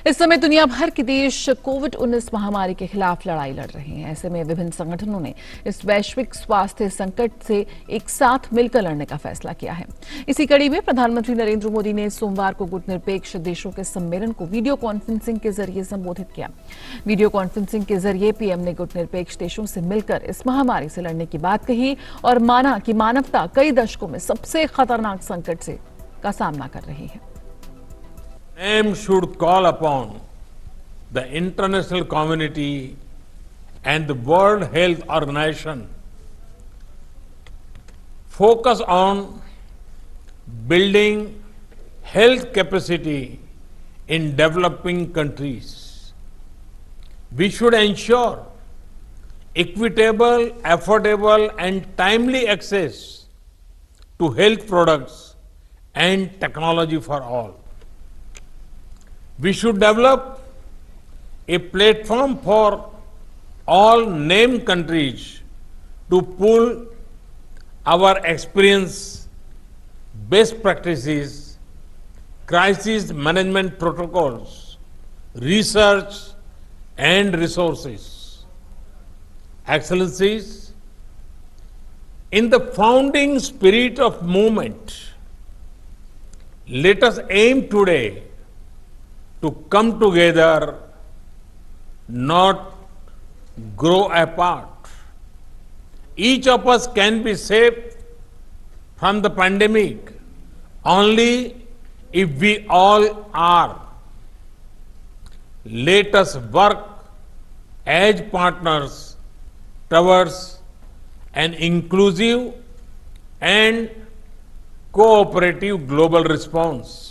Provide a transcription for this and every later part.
इस समय दुनिया भर के देश कोविड-19 महामारी के खिलाफ लड़ाई लड़ रहे हैं। ऐसे में विभिन्न संगठनों ने इस वैश्विक स्वास्थ्य संकट से एक साथ मिलकर लड़ने का फैसला किया है। इसी कड़ी में प्रधानमंत्री नरेंद्र मोदी ने सोमवार को गुटनिरपेक्ष देशों के सम्मेलन को वीडियो कॉन्फ्रेंसिंग के जरिए संबोधित किया। वीडियो कॉन्फ्रेंसिंग के जरिए पीएम ने गुटनिरपेक्ष देशों से मिलकर इस महामारी से लड़ने की बात कही और माना कि मानवता कई दशकों में सबसे खतरनाक संकट का सामना कर रही है। Name should call upon the international community and the World Health Organization focus on building health capacity in developing countries. We should ensure equitable, affordable and timely access to health products and technology for all. We should develop a platform for all named countries to pool our experience, best practices, crisis management protocols, research and resources. Excellencies, in the founding spirit of movement, let us aim today to come together, not grow apart. Each of us can be saved from the pandemic only if we all are. Let us work as partners towards an inclusive and cooperative global response.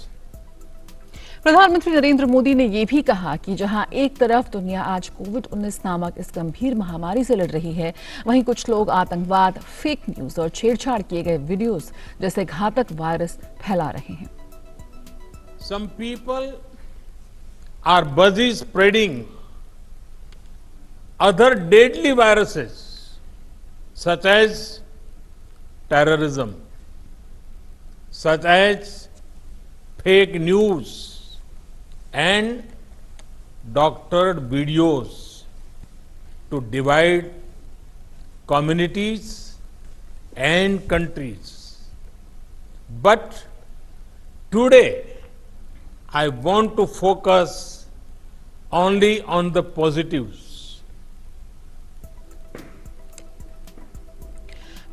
प्रधानमंत्री नरेंद्र मोदी ने यह भी कहा कि जहां एक तरफ दुनिया आज कोविड-19 नामक इस गंभीर महामारी से लड़ रही है, वहीं कुछ लोग आतंकवाद, फेक न्यूज और छेड़छाड़ किए गए वीडियोस जैसे घातक वायरस फैला रहे हैं। Some people are busy spreading other deadly viruses such as terrorism, such as fake news and doctored videos to divide communities and countries. But today, I want to focus only on the positives.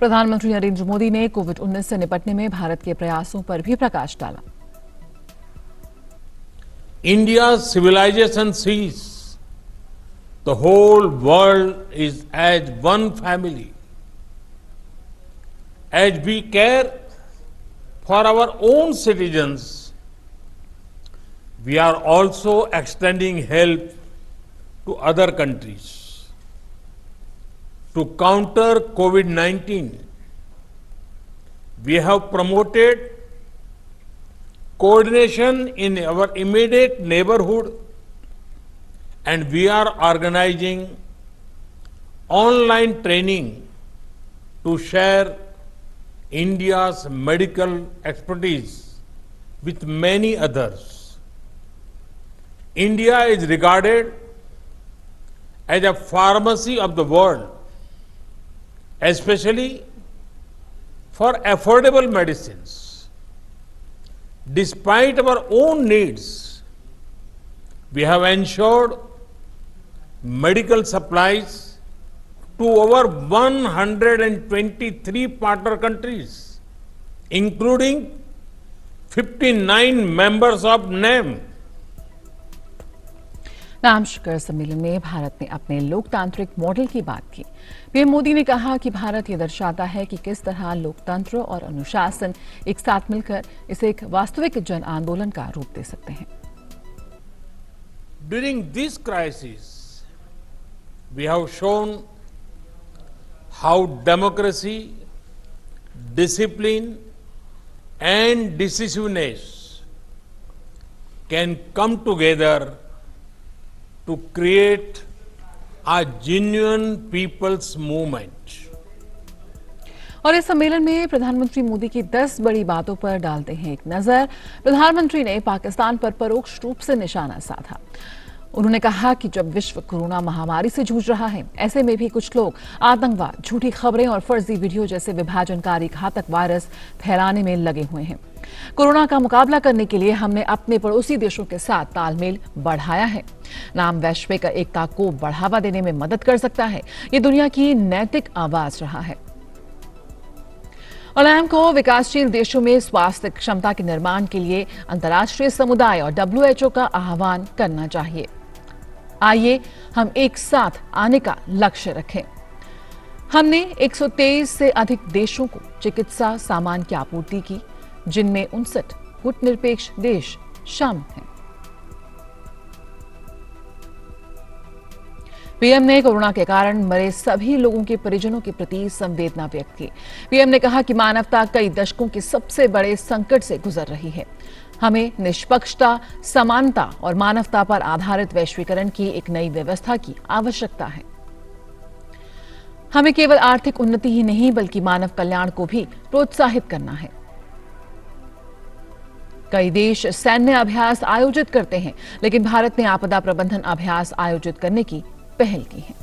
प्रधानमंत्री नरेंद्र मोदी ने कोविड-19 से निपटने में भारत के प्रयासों पर भी प्रकाश डाला। India's civilization sees the whole world is as one family. As we care for our own citizens, we are also extending help to other countries. To counter COVID-19, we have promoted coordination in our immediate neighborhood and we are organizing online training to share India's medical expertise with many others. India is regarded as a pharmacy of the world, especially for affordable medicines. Despite our own needs, we have ensured medical supplies to over 123 partner countries, including 59 members of NAM. नाम शिखर सम्मेलन में भारत ने अपने लोकतांत्रिक model की बात की। PM Modi ने कहा कि भारत ये दर्शाता है कि किस तरह लोकतंत्र और अनुशासन एक साथ मिलकर इसे एक वास्तविक जन आंदोलन का रूप दे सकते हैं। During this crisis, we have shown how democracy, discipline and decisiveness can come together to create a genuine people's movement. और इस सम्मेलन में प्रधानमंत्री मोदी की 10 बड़ी बातों पर डालते हैं एक नजर। प्रधानमंत्री ने पाकिस्तान पर परोक्ष रूप से निशाना साधा। उन्होंने कहा कि जब विश्व कोरोना महामारी से जूझ रहा है, ऐसे में भी कुछ लोग आतंकवाद, झूठी खबरें और फर्जी वीडियो जैसे विभाजनकारी घातक वायरस फैलाने में लगे हुए हैं। कोरोना का मुकाबला करने के लिए हमने अपने पड़ोसी देशों के साथ तालमेल बढ़ाया है। नाम वैश्विक एकता को बढ़ावा देने में मदद कर सकता है। ये दुनिया की नैतिक आवाज रहा है। और को विकासशील देशों में स्वास्थ्य क्षमता के निर्माण के लिए अंतर्राष्ट्रीय समुदाय और WHO का आह्वान करना चाहिए। आइए हम एक साथ आने का लक्ष्य रखें। हमने 123 से अधिक देशों को चिकित्सा सामान की आपूर्ति की, जिनमें 59 गुटनिरपेक्ष देश शामिल हैं। पीएम ने कोरोना के कारण मरे सभी लोगों के परिजनों के प्रति संवेदना व्यक्त की। पीएम ने कहा कि मानवता कई दशकों के सबसे बड़े संकट से गुजर रही है। हमें निष्पक्षता, समानता और मानवता पर आधारित वैश्वीकरण की एक नई व्यवस्था की आवश्यकता है। हमें केवल आर्थिक उन्नति ही नहीं बल्कि मानव कल्याण को भी प्रोत्साहित करना है। कई देश सैन्य अभ्यास आयोजित करते हैं, लेकिन भारत ने आपदा प्रबंधन अभ्यास आयोजित करने की पहल की है।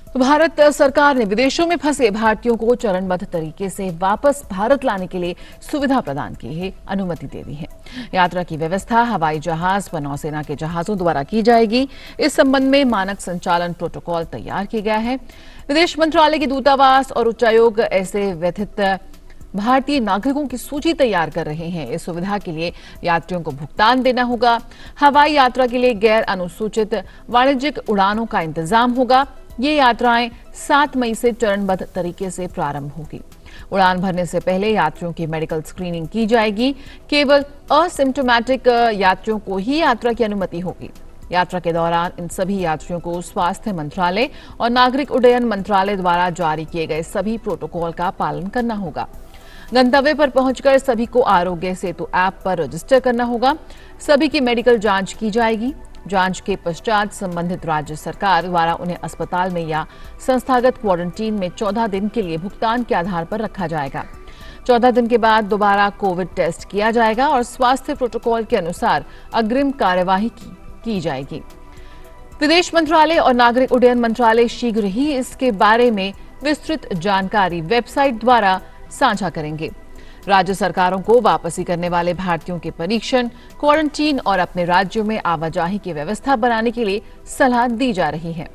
तो भारत सरकार ने विदेशों में फंसे भारतीयों को चरणबद्ध तरीके से वापस भारत लाने के लिए सुविधा प्रदान की है, अनुमति दे दी है। यात्रा की व्यवस्था हवाई जहाज व नौसेना के जहाजों द्वारा की जाएगी। इस संबंध में मानक संचालन प्रोटोकॉल तैयार किया गया है। विदेश मंत्रालय के दूतावास और उच्चायोग ऐसे व्यथित भारतीय नागरिकों की सूची तैयार कर रहे हैं। इस सुविधा के लिए यात्रियों को भुगतान देना होगा। हवाई यात्रा के लिए गैर अनुसूचित वाणिज्यिक उड़ानों का इंतजाम होगा। ये यात्राएं 7 मई से चरणबद्ध तरीके से प्रारंभ होगी। उड़ान भरने से पहले यात्रियों की मेडिकल स्क्रीनिंग की जाएगी। केवल असिम्प्टोमेटिक यात्रियों को ही यात्रा की अनुमति होगी। यात्रा के दौरान इन सभी यात्रियों को स्वास्थ्य मंत्रालय और नागरिक उड्डयन मंत्रालय द्वारा जारी किए गए सभी प्रोटोकॉल का पालन करना होगा। गंतव्य पर पहुंचकर सभी को आरोग्य सेतु ऐप पर रजिस्टर करना होगा। सभी की मेडिकल जांच की जाएगी। जांच के पश्चात संबंधित राज्य सरकार द्वारा उन्हें अस्पताल में या संस्थागत क्वारंटीन में 14 दिन के लिए भुगतान के आधार पर रखा जाएगा। 14 दिन के बाद दोबारा कोविड टेस्ट किया जाएगा और स्वास्थ्य प्रोटोकॉल के अनुसार अग्रिम कार्यवाही की जाएगी। विदेश मंत्रालय और नागरिक उड्डयन मंत्रालय शीघ्र ही इसके बारे में विस्तृत जानकारी वेबसाइट द्वारा साझा करेंगे। राज्य सरकारों को वापसी करने वाले भारतीयों के परीक्षण, क्वारंटीन और अपने राज्यों में आवाजाही की व्यवस्था बनाने के लिए सलाह दी जा रही है।